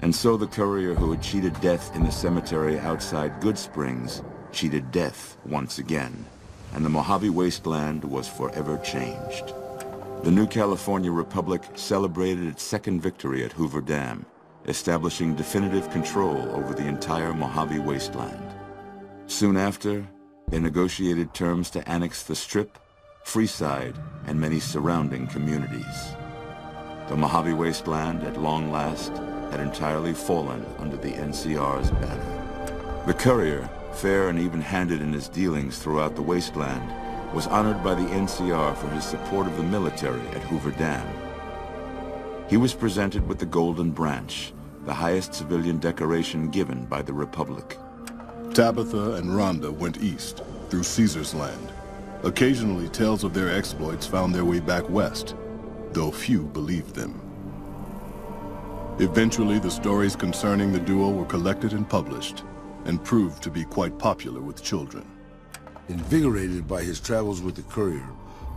And so the courier who had cheated death in the cemetery outside Good Springs cheated death once again, and the Mojave Wasteland was forever changed. The new California Republic celebrated its second victory at Hoover Dam, establishing definitive control over the entire Mojave Wasteland. Soon after, they negotiated terms to annex the Strip, Freeside, and many surrounding communities. The Mojave Wasteland, at long last, had entirely fallen under the NCR's banner. The courier, fair and even-handed in his dealings throughout the wasteland, was honored by the NCR for his support of the military at Hoover Dam. He was presented with the Golden Branch, the highest civilian decoration given by the Republic. Tabitha and Rhonda went east, through Caesar's land. Occasionally, tales of their exploits found their way back west, though few believed them. Eventually, the stories concerning the duo were collected and published, and proved to be quite popular with children. Invigorated by his travels with the courier,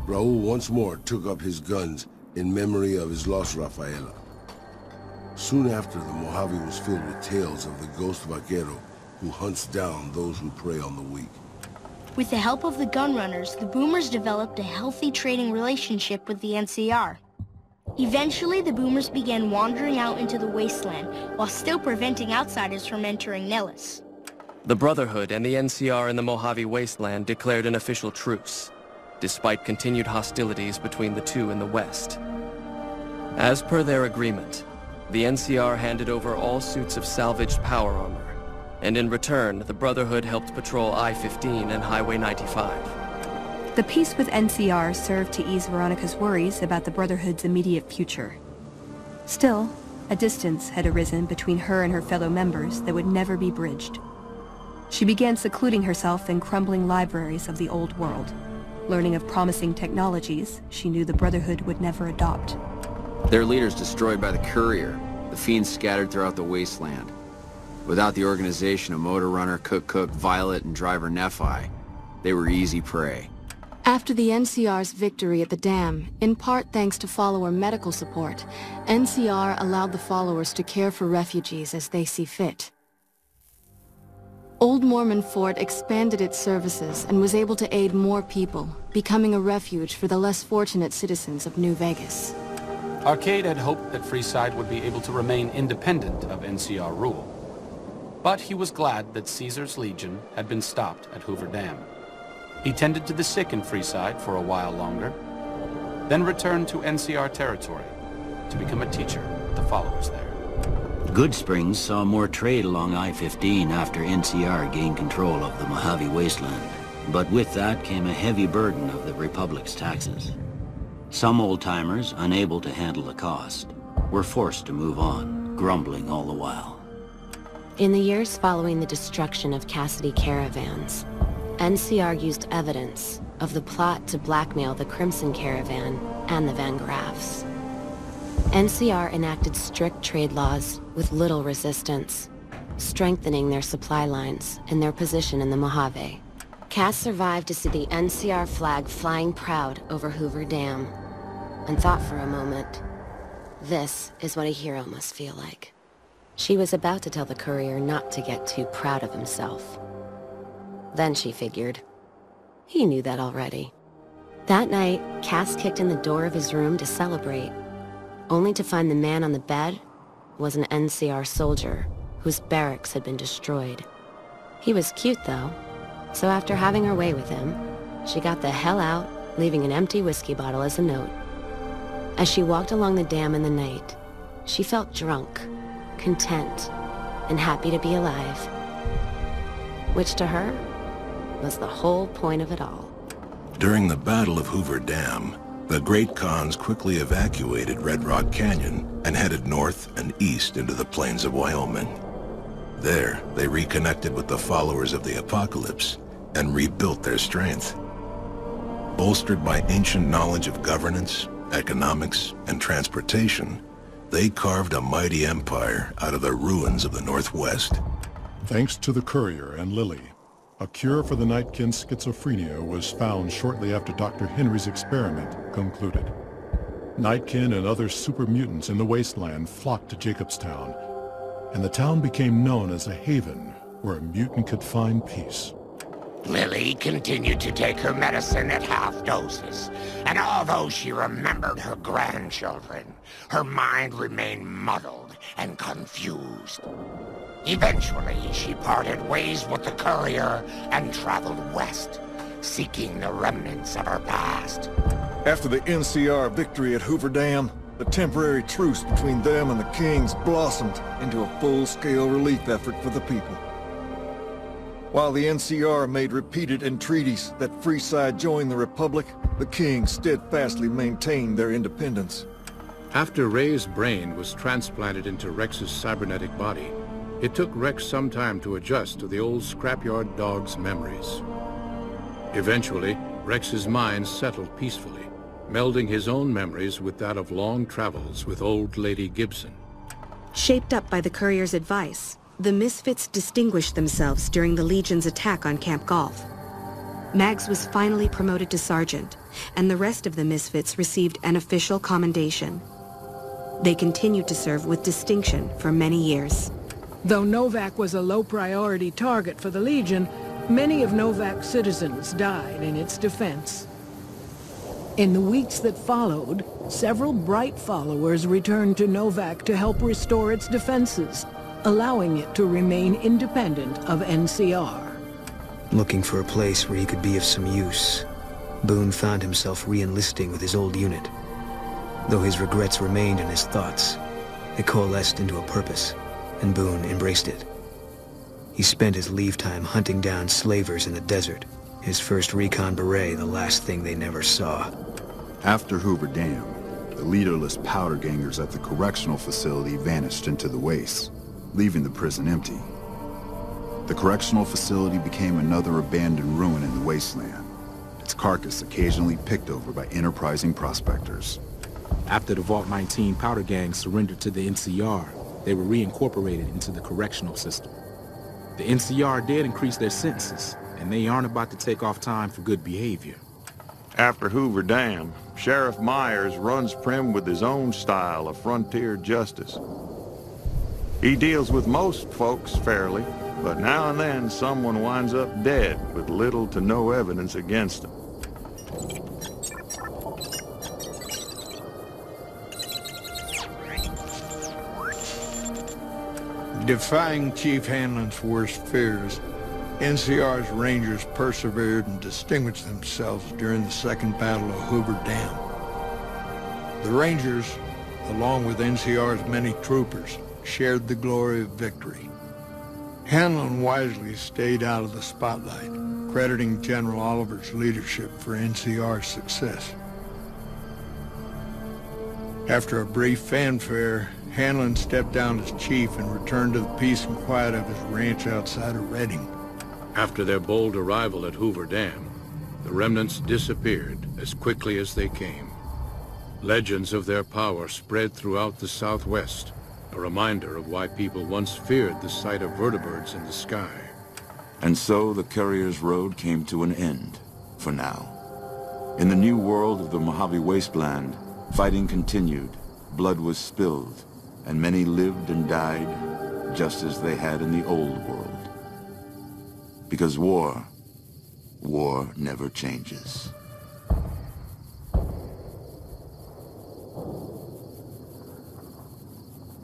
Raul once more took up his guns in memory of his lost Rafaela. Soon after, the Mojave was filled with tales of the ghost vaquero who hunts down those who prey on the weak. With the help of the gunrunners, the Boomers developed a healthy trading relationship with the NCR. Eventually, the Boomers began wandering out into the wasteland while still preventing outsiders from entering Nellis. The Brotherhood and the NCR in the Mojave Wasteland declared an official truce, despite continued hostilities between the two in the west. As per their agreement, the NCR handed over all suits of salvaged power armor, and in return, the Brotherhood helped patrol I-15 and Highway 95. The peace with NCR served to ease Veronica's worries about the Brotherhood's immediate future. Still, a distance had arisen between her and her fellow members that would never be bridged. She began secluding herself in crumbling libraries of the old world, learning of promising technologies she knew the Brotherhood would never adopt. Their leaders destroyed by the courier, the fiends scattered throughout the wasteland. Without the organization of Motor Runner, Cook, Violet, and Driver Nephi, they were easy prey. After the NCR's victory at the dam, in part thanks to follower medical support, NCR allowed the followers to care for refugees as they see fit. Old Mormon Fort expanded its services and was able to aid more people, becoming a refuge for the less fortunate citizens of New Vegas. Arcade had hoped that Freeside would be able to remain independent of NCR rule. But he was glad that Caesar's Legion had been stopped at Hoover Dam. He tended to the sick in Freeside for a while longer, then returned to NCR territory to become a teacher with the followers there. Good Springs saw more trade along I-15 after NCR gained control of the Mojave Wasteland. But with that came a heavy burden of the Republic's taxes. Some old-timers, unable to handle the cost, were forced to move on, grumbling all the while. In the years following the destruction of Cassidy caravans, NCR used evidence of the plot to blackmail the Crimson Caravan and the Van Graffs. NCR enacted strict trade laws with little resistance, strengthening their supply lines and their position in the Mojave. Cass survived to see the NCR flag flying proud over Hoover Dam, and thought for a moment, this is what a hero must feel like. She was about to tell the courier not to get too proud of himself. Then she figured, he knew that already. That night, Cass kicked in the door of his room to celebrate, only to find the man on the bed was an NCR soldier whose barracks had been destroyed. He was cute, though, so after having her way with him, she got the hell out, leaving an empty whiskey bottle as a note. As she walked along the dam in the night, she felt drunk, content, and happy to be alive, which to her was the whole point of it all. During the Battle of Hoover Dam, the Great Khans quickly evacuated Red Rock Canyon and headed north and east into the plains of Wyoming. There, they reconnected with the followers of the Apocalypse and rebuilt their strength. Bolstered by ancient knowledge of governance, economics, and transportation, they carved a mighty empire out of the ruins of the Northwest. Thanks to the courier and Lily, a cure for the Nightkin's schizophrenia was found shortly after Dr. Henry's experiment concluded. Nightkin and other super mutants in the wasteland flocked to Jacobstown, and the town became known as a haven where a mutant could find peace. Lily continued to take her medicine at half doses, and although she remembered her grandchildren, her mind remained muddled and confused. Eventually, she parted ways with the courier and traveled west, seeking the remnants of her past. After the NCR victory at Hoover Dam, the temporary truce between them and the Kings blossomed into a full-scale relief effort for the people. While the NCR made repeated entreaties that Freeside join the Republic, the Kings steadfastly maintained their independence. After Ray's brain was transplanted into Rex's cybernetic body, it took Rex some time to adjust to the old scrapyard dog's memories. Eventually, Rex's mind settled peacefully, melding his own memories with that of long travels with old Lady Gibson. Shaped up by the courier's advice, the Misfits distinguished themselves during the Legion's attack on Camp Golf. Mags was finally promoted to sergeant, and the rest of the Misfits received an official commendation. They continued to serve with distinction for many years. Though Novak was a low-priority target for the Legion, many of Novak's citizens died in its defense. In the weeks that followed, several bright followers returned to Novak to help restore its defenses, allowing it to remain independent of NCR. Looking for a place where he could be of some use, Boone found himself re-enlisting with his old unit. Though his regrets remained in his thoughts, they coalesced into a purpose, and Boone embraced it. He spent his leave time hunting down slavers in the desert, his first recon beret the last thing they never saw. After Hoover Dam, the leaderless powder gangers at the correctional facility vanished into the wastes, leaving the prison empty. The correctional facility became another abandoned ruin in the wasteland, its carcass occasionally picked over by enterprising prospectors. After the Vault 19 powder gang surrendered to the NCR, they were reincorporated into the correctional system. The NCR did increase their sentences, and they aren't about to take off time for good behavior. After Hoover Dam, Sheriff Myers runs Prim with his own style of frontier justice. He deals with most folks fairly, but now and then someone winds up dead with little to no evidence against them. Defying Chief Hanlon's worst fears, NCR's Rangers persevered and distinguished themselves during the Second Battle of Hoover Dam. The Rangers, along with NCR's many troopers, shared the glory of victory. Hanlon wisely stayed out of the spotlight, crediting General Oliver's leadership for NCR's success. After a brief fanfare, Hanlon stepped down as chief and returned to the peace and quiet of his ranch outside of Reading. After their bold arrival at Hoover Dam, the remnants disappeared as quickly as they came. Legends of their power spread throughout the Southwest, a reminder of why people once feared the sight of vertibirds in the sky. And so the Courier's Road came to an end, for now. In the new world of the Mojave Wasteland, fighting continued, blood was spilled, and many lived and died just as they had in the old world. Because war never changes.